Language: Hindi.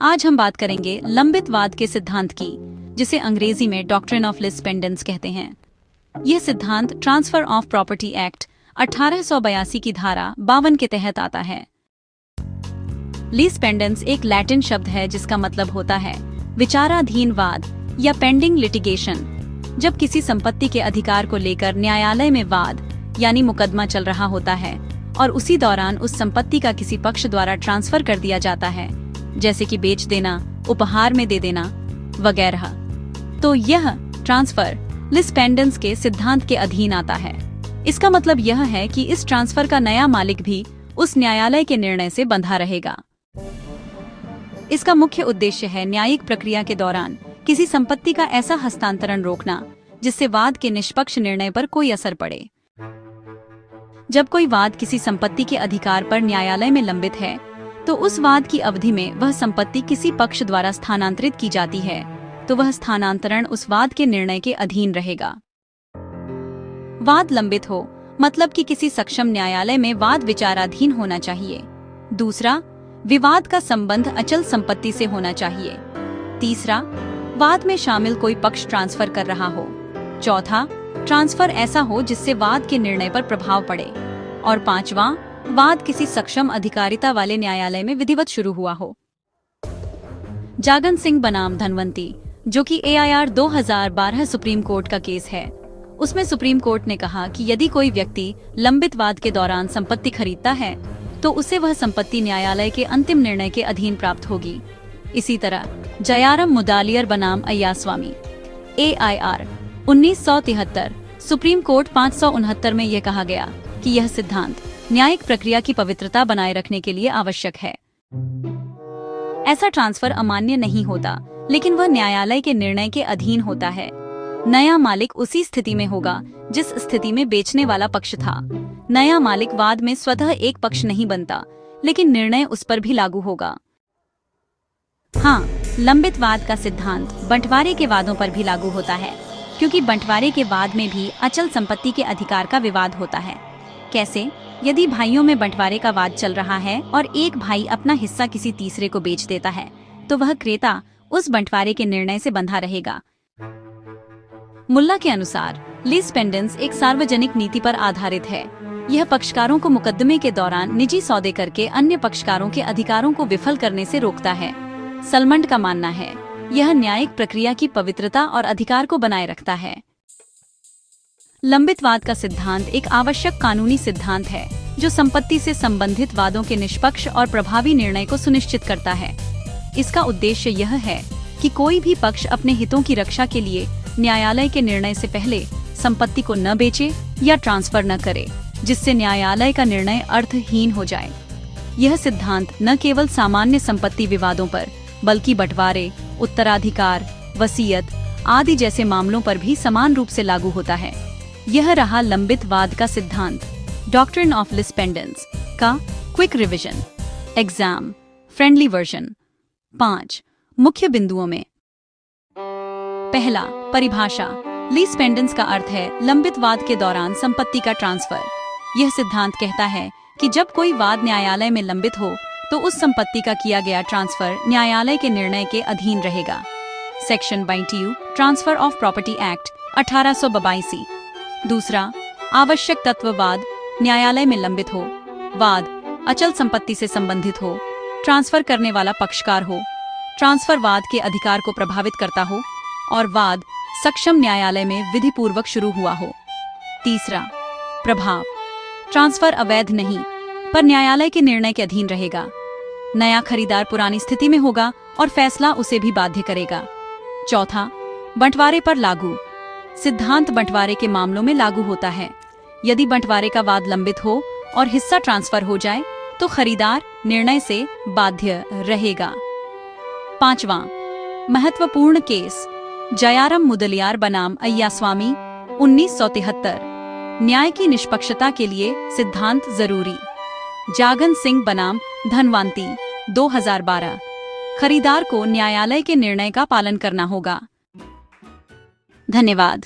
आज हम बात करेंगे लंबित वाद के सिद्धांत की, जिसे अंग्रेजी में डॉक्ट्रिन ऑफ लीज पेंडेंस कहते हैं। यह सिद्धांत ट्रांसफर ऑफ प्रॉपर्टी एक्ट 1882 की धारा 52 के तहत आता है। लीज पेंडेंस एक लैटिन शब्द है जिसका मतलब होता है विचाराधीन वाद या पेंडिंग लिटिगेशन। जब किसी संपत्ति के अधिकार को लेकर न्यायालय में वाद यानी मुकदमा चल रहा होता है और उसी दौरान उस संपत्ति का किसी पक्ष द्वारा ट्रांसफर कर दिया जाता है, जैसे कि बेच देना, उपहार में दे देना वगैरह, तो यह ट्रांसफर लीज पेंडेंस के सिद्धांत के अधीन आता है। इसका मतलब यह है कि इस ट्रांसफर का नया मालिक भी उस न्यायालय के निर्णय से बंधा रहेगा। इसका मुख्य उद्देश्य है न्यायिक प्रक्रिया के दौरान किसी संपत्ति का ऐसा हस्तांतरण रोकना जिससे वाद के निष्पक्ष निर्णय पर कोई असर पड़े। जब कोई वाद किसी संपत्ति के अधिकार पर न्यायालय में लंबित है, तो उस वाद की अवधि में वह संपत्ति किसी पक्ष द्वारा स्थानांतरित की जाती है, तो वह स्थानांतरण उस वाद के निर्णय के अधीन रहेगा। वाद लंबित हो मतलब कि किसी सक्षम न्यायालय में वाद विचाराधीन होना चाहिए। दूसरा, विवाद का संबंध अचल संपत्ति से होना चाहिए। तीसरा, वाद में शामिल कोई पक्ष ट्रांसफर कर रहा हो। चौथा, ट्रांसफर ऐसा हो जिससे वाद के निर्णय पर प्रभाव पड़े। और पांचवा, वाद किसी सक्षम अधिकारिता वाले न्यायालय में विधिवत शुरू हुआ हो। जागन सिंह बनाम धनवंती, जो कि AIR 2012 सुप्रीम कोर्ट का केस है, उसमें सुप्रीम कोर्ट ने कहा कि यदि कोई व्यक्ति लंबित वाद के दौरान संपत्ति खरीदता है तो उसे वह संपत्ति न्यायालय के अंतिम निर्णय के अधीन प्राप्त होगी। इसी तरह जयाराम मुदालियर बनाम अय्यास्वामी AIR 1973 सुप्रीम कोर्ट 569 में यह कहा गया कि यह सिद्धांत न्यायिक प्रक्रिया की पवित्रता बनाए रखने के लिए आवश्यक है। ऐसा ट्रांसफर अमान्य नहीं होता, लेकिन वह न्यायालय के निर्णय के अधीन होता है। नया मालिक उसी स्थिति में होगा जिस स्थिति में बेचने वाला पक्ष था। नया मालिक वाद में स्वतः एक पक्ष नहीं बनता, लेकिन निर्णय उस पर भी लागू होगा। हाँ, लंबित वाद का सिद्धांत बंटवारे के वादों पर भी लागू होता है, क्योंकि बंटवारे के वाद में भी अचल संपत्ति के अधिकार का विवाद होता है। कैसे? यदि भाइयों में बंटवारे का वाद चल रहा है और एक भाई अपना हिस्सा किसी तीसरे को बेच देता है, तो वह क्रेता उस बंटवारे के निर्णय से बंधा रहेगा। मुल्ला के अनुसार लीज पेंडेंस एक सार्वजनिक नीति पर आधारित है। यह पक्षकारों को मुकदमे के दौरान निजी सौदे करके अन्य पक्षकारों के अधिकारों को विफल करने से रोकता है। सलमंड का मानना है यह न्यायिक प्रक्रिया की पवित्रता और अधिकार को बनाए रखता है। लंबित वाद का सिद्धांत एक आवश्यक कानूनी सिद्धांत है जो संपत्ति से संबंधित वादों के निष्पक्ष और प्रभावी निर्णय को सुनिश्चित करता है। इसका उद्देश्य यह है कि कोई भी पक्ष अपने हितों की रक्षा के लिए न्यायालय के निर्णय से पहले संपत्ति को न बेचे या ट्रांसफर न करे, जिससे न्यायालय का निर्णय अर्थहीन हो जाए। यह सिद्धांत न केवल सामान्य संपत्ति विवादों पर, बल्कि बंटवारे, उत्तराधिकार, वसीयत आदि जैसे मामलों पर भी समान रूप से लागू होता है। यह रहा लंबित वाद का सिद्धांत, डॉक्ट्रिन ऑफ लीज पेंडेंस का quick revision exam friendly version. 5 मुख्य बिंदुओं में। पहला, परिभाषा। लीज पेंडेंस का अर्थ है लंबित वाद के दौरान संपत्ति का ट्रांसफर। यह सिद्धांत कहता है कि जब कोई वाद न्यायालय में लंबित हो तो उस संपत्ति का किया गया ट्रांसफर न्यायालय के निर्णय के अधीन रहेगा। Section 22 transfer of property act 1882। दूसरा, आवश्यक तत्व वाद न्यायालय में लंबित हो, वाद अचल संपत्ति से संबंधित हो, ट्रांसफर करने वाला पक्षकार हो, ट्रांसफर वाद के अधिकार को प्रभावित करता हो और वाद सक्षम न्यायालय में विधि पूर्वक शुरू हुआ हो। तीसरा, प्रभाव। ट्रांसफर अवैध नहीं, पर न्यायालय के निर्णय के अधीन रहेगा। नया खरीदार पुरानी स्थिति में होगा और फैसला उसे भी बाध्य करेगा। चौथा, बंटवारे पर लागू। सिद्धांत बंटवारे के मामलों में लागू होता है। यदि बंटवारे का वाद लंबित हो और हिस्सा ट्रांसफर हो जाए तो खरीदार निर्णय से बाध्य रहेगा। पांचवा, महत्वपूर्ण केस। जयाराम मुदलियार बनाम अय्यास्वामी 1973। न्याय की निष्पक्षता के लिए सिद्धांत जरूरी। जागन सिंह बनाम धनवंती 2012। खरीदार को न्यायालय के निर्णय का पालन करना होगा। धन्यवाद।